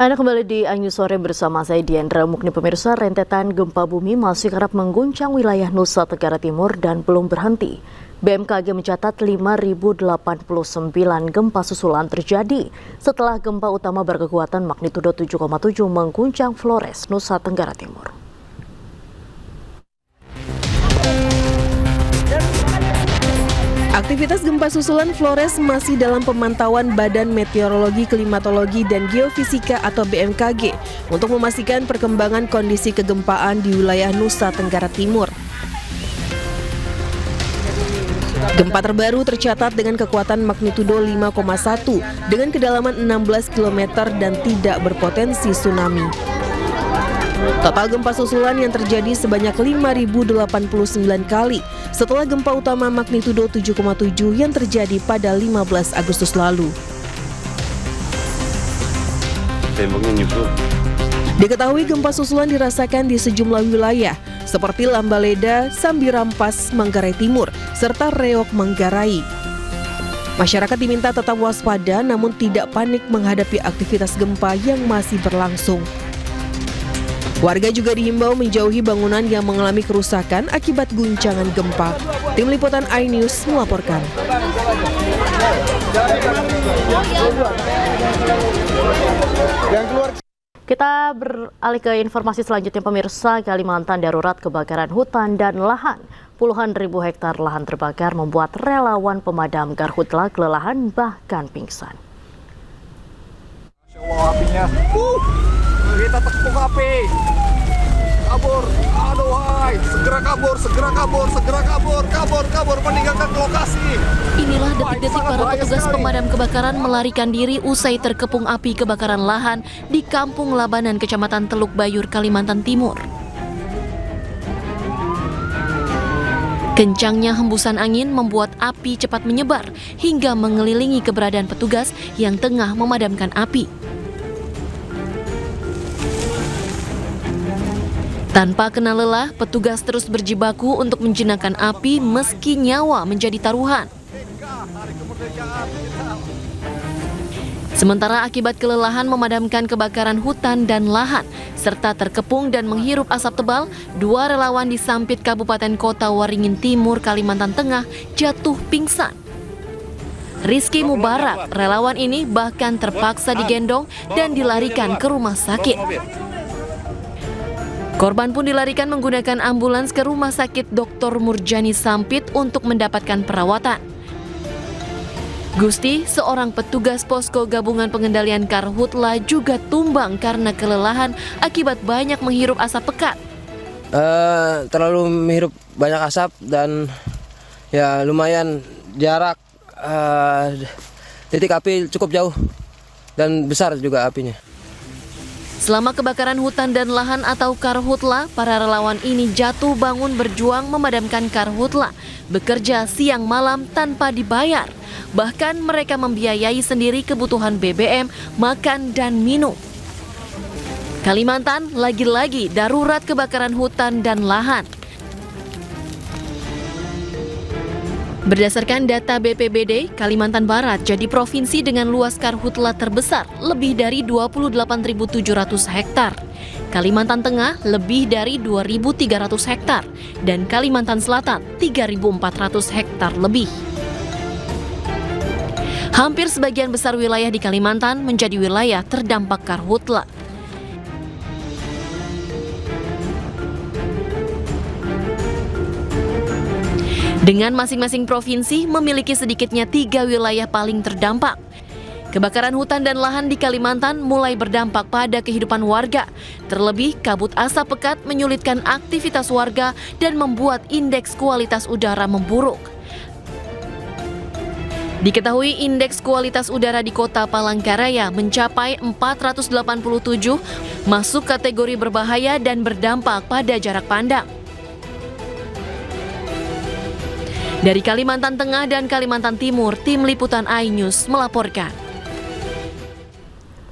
Anda kembali di Anyus Sore bersama saya Diandra Mukni. Pemirsa, rentetan gempa bumi masih kerap mengguncang wilayah Nusa Tenggara Timur dan belum berhenti. BMKG mencatat 5.089 gempa susulan terjadi setelah gempa utama berkekuatan magnitudo 7,7 mengguncang Flores, Nusa Tenggara Timur. Aktivitas gempa susulan Flores masih dalam pemantauan Badan Meteorologi, Klimatologi, dan Geofisika atau BMKG untuk memastikan perkembangan kondisi kegempaan di wilayah Nusa Tenggara Timur. Gempa terbaru tercatat dengan kekuatan magnitudo 5,1 dengan kedalaman 16 km dan tidak berpotensi tsunami. Total gempa susulan yang terjadi sebanyak 5.089 kali setelah gempa utama magnitudo 7,7 yang terjadi pada 15 Agustus lalu. Diketahui gempa susulan dirasakan di sejumlah wilayah seperti Lambaleda, Sambirampas, Manggarai Timur, serta Reok Manggarai. Masyarakat diminta tetap waspada namun tidak panik menghadapi aktivitas gempa yang masih berlangsung. Warga juga dihimbau menjauhi bangunan yang mengalami kerusakan akibat guncangan gempa. Tim Liputan iNews melaporkan. Kita beralih ke informasi selanjutnya, pemirsa. Kalimantan darurat kebakaran hutan dan lahan. Puluhan ribu hektar lahan terbakar membuat relawan pemadam karhutla kelelahan bahkan pingsan. Masya Allah, apinya. Kita tepuk api. Kabur. Aduh, hai. Segera kabur, segera kabur, segera kabur, meninggalkan lokasi. Inilah detik-detik para petugas pemadam kebakaran melarikan diri usai terkepung api kebakaran lahan di Kampung Labanan, Kecamatan Teluk Bayur, Kalimantan Timur. Kencangnya hembusan angin membuat api cepat menyebar hingga mengelilingi keberadaan petugas yang tengah memadamkan api. Tanpa kenal lelah, petugas terus berjibaku untuk menjinakkan api meski nyawa menjadi taruhan. Sementara akibat kelelahan memadamkan kebakaran hutan dan lahan, serta terkepung dan menghirup asap tebal, 2 relawan di Sampit Kabupaten Kota Waringin Timur, Kalimantan Tengah jatuh pingsan. Rizky Mubarak, relawan ini bahkan terpaksa digendong dan dilarikan ke rumah sakit. Korban pun dilarikan menggunakan ambulans ke Rumah Sakit Dr. Murjani Sampit untuk mendapatkan perawatan. Gusti, seorang petugas posko gabungan pengendalian karhutla, juga tumbang karena kelelahan akibat banyak menghirup asap pekat. Terlalu menghirup banyak asap dan ya lumayan jarak titik api cukup jauh dan besar juga apinya. Selama kebakaran hutan dan lahan atau karhutla, para relawan ini jatuh bangun berjuang memadamkan karhutla, bekerja siang malam tanpa dibayar. Bahkan mereka membiayai sendiri kebutuhan BBM, makan, dan minum. Kalimantan lagi-lagi darurat kebakaran hutan dan lahan. Berdasarkan data BPBD, Kalimantan Barat jadi provinsi dengan luas karhutla terbesar, lebih dari 28.700 hektar. Kalimantan Tengah lebih dari 2.300 hektar, dan Kalimantan Selatan 3.400 hektar lebih. Hampir sebagian besar wilayah di Kalimantan menjadi wilayah terdampak karhutla. Dengan masing-masing provinsi memiliki sedikitnya 3 wilayah paling terdampak. Kebakaran hutan dan lahan di Kalimantan mulai berdampak pada kehidupan warga. Terlebih, kabut asap pekat menyulitkan aktivitas warga dan membuat indeks kualitas udara memburuk. Diketahui indeks kualitas udara di Kota Palangkaraya mencapai 487, masuk kategori berbahaya dan berdampak pada jarak pandang. Dari Kalimantan Tengah dan Kalimantan Timur, Tim Liputan iNews melaporkan.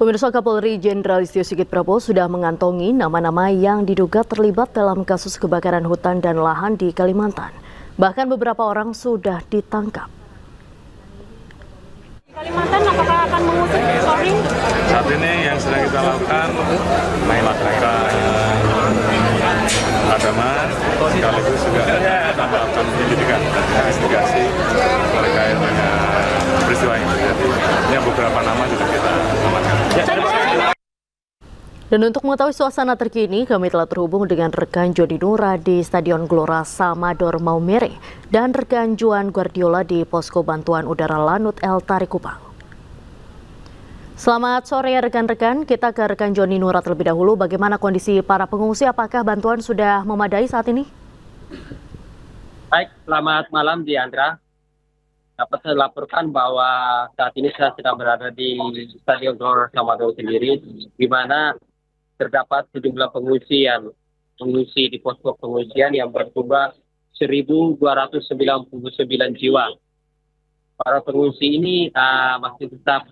Pemirsa, Kapolri Jenderal Listio Sigit Prabowo sudah mengantongi nama-nama yang diduga terlibat dalam kasus kebakaran hutan dan lahan di Kalimantan. Bahkan beberapa orang sudah ditangkap. Kalimantan apakah akan mengusut Polri? Saat ini yang sedang kita lakukan melakukan pemadaman sekaligus juga kita melakukan penyidikan dan investigasi terkait dengan peristiwa ini. Jadi ini beberapa nama sudah kita amankan. Dan untuk mengetahui suasana terkini, kami telah terhubung dengan rekan Joni Nura di Stadion Gelora Samador Maumere dan rekan Juan Guardiola di Posko Bantuan Udara Lanut El Tari Kupang. Selamat sore rekan-rekan, kita ke rekan Joni Nura terlebih dahulu. Bagaimana kondisi para pengungsi, apakah bantuan sudah memadai saat ini? Baik, selamat malam Diandra. Dapat saya laporkan bahwa saat ini saya sedang berada di Stadion Gelora Samador sendiri, di mana terdapat sejumlah pengungsi di posko pengungsian yang berjumlah 1.299 jiwa. Para pengungsi ini masih tetap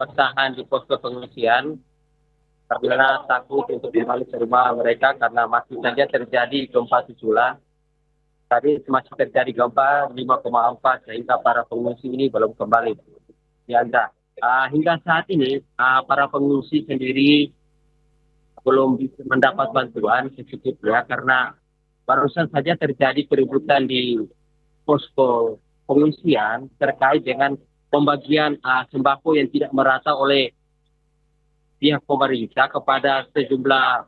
bertahan di posko pengungsian karena takut untuk kembali ke rumah mereka karena masih saja terjadi gempa susulan. Tadi masih terjadi gempa 5,4 sehingga para pengungsi ini belum kembali. Hingga saat ini para pengungsi sendiri belum bisa mendapat bantuan secukupnya karena barusan saja terjadi keributan di posko pengungsian terkait dengan pembagian sembako yang tidak merata oleh pihak pemerintah kepada sejumlah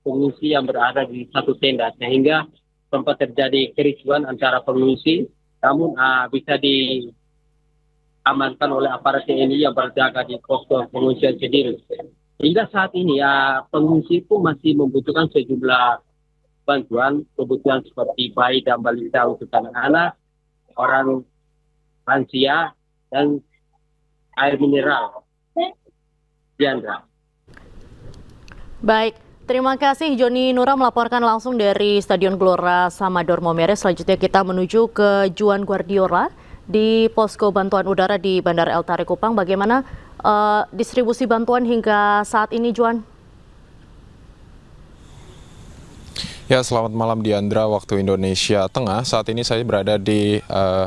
pengungsi yang berada di satu tenda sehingga sempat terjadi kericuan antara pengungsi, namun bisa diamankan oleh aparat TNI yang berjaga di posko pengungsian sendiri. Hingga saat ini pengungsi pun masih membutuhkan sejumlah bantuan, kebutuhan seperti bayi dan balita untuk anak-anak, orang lansia, dan air mineral. Diandra. Baik, terima kasih Joni Nura melaporkan langsung dari Stadion Gelora Samador Maumere. Selanjutnya kita menuju ke Juan Guardiola di Posko Bantuan Udara di Bandara El Tari Kupang. Bagaimana distribusi bantuan hingga saat ini, Juan? Ya, selamat malam Diandra, waktu Indonesia Tengah. Saat ini saya berada di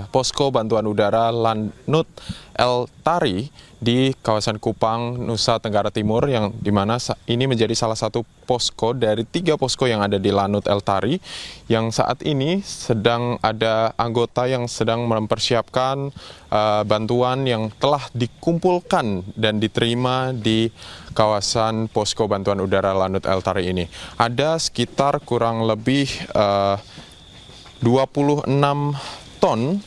Posko Bantuan Udara Lanut El Tari di kawasan Kupang, Nusa Tenggara Timur, yang dimana ini menjadi salah satu posko dari 3 posko yang ada di Lanut El Tari, yang saat ini sedang ada anggota yang sedang mempersiapkan bantuan yang telah dikumpulkan dan diterima di kawasan Posko Bantuan Udara Lanut El Tari ini. Ada sekitar kurang lebih 26 ton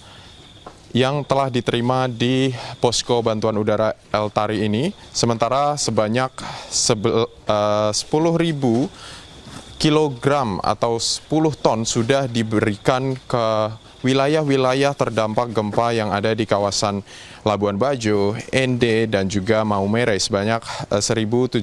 yang telah diterima di Posko Bantuan Udara El Tari ini, sementara sebanyak 10.000 kilogram atau 10 ton sudah diberikan ke wilayah-wilayah terdampak gempa yang ada di kawasan Labuan Bajo, Ende, dan juga Maumere. Sebanyak 1.700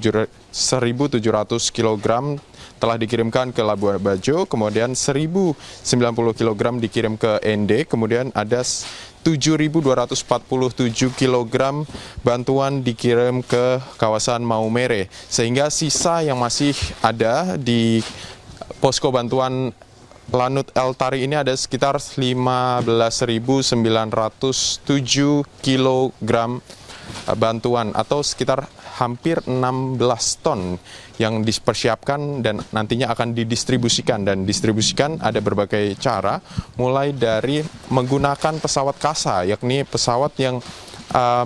kilogram telah dikirimkan ke Labuan Bajo, kemudian 1.090 kilogram dikirim ke Ende, kemudian ada 7.247 kilogram bantuan dikirim ke kawasan Maumere, sehingga sisa yang masih ada di posko bantuan Lanut El Tari ini ada sekitar 15.907 kilogram bantuan atau sekitar hampir 16 ton yang dipersiapkan dan nantinya akan didistribusikan. Dan distribusikan ada berbagai cara, mulai dari menggunakan pesawat kasa, yakni pesawat yang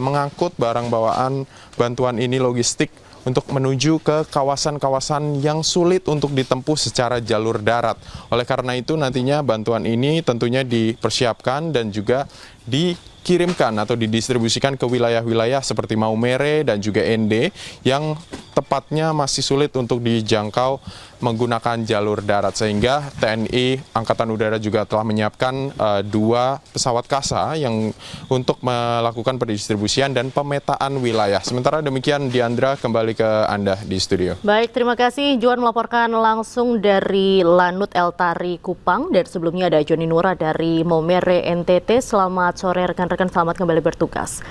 mengangkut barang bawaan bantuan ini logistik untuk menuju ke kawasan-kawasan yang sulit untuk ditempuh secara jalur darat. Oleh karena itu nantinya bantuan ini tentunya dipersiapkan dan juga dikirimkan atau didistribusikan ke wilayah-wilayah seperti Maumere dan juga Ende yang tepatnya masih sulit untuk dijangkau menggunakan jalur darat, sehingga TNI Angkatan Udara juga telah menyiapkan 2 pesawat kasa yang untuk melakukan pendistribusian dan pemetaan wilayah. Sementara demikian, Diandra, kembali ke Anda di studio. Baik, terima kasih Juan melaporkan langsung dari Lanut El Tari Kupang, dan sebelumnya ada Joni Nura dari Maumere NTT. Selamat sore rekan-rekan, selamat kembali bertugas.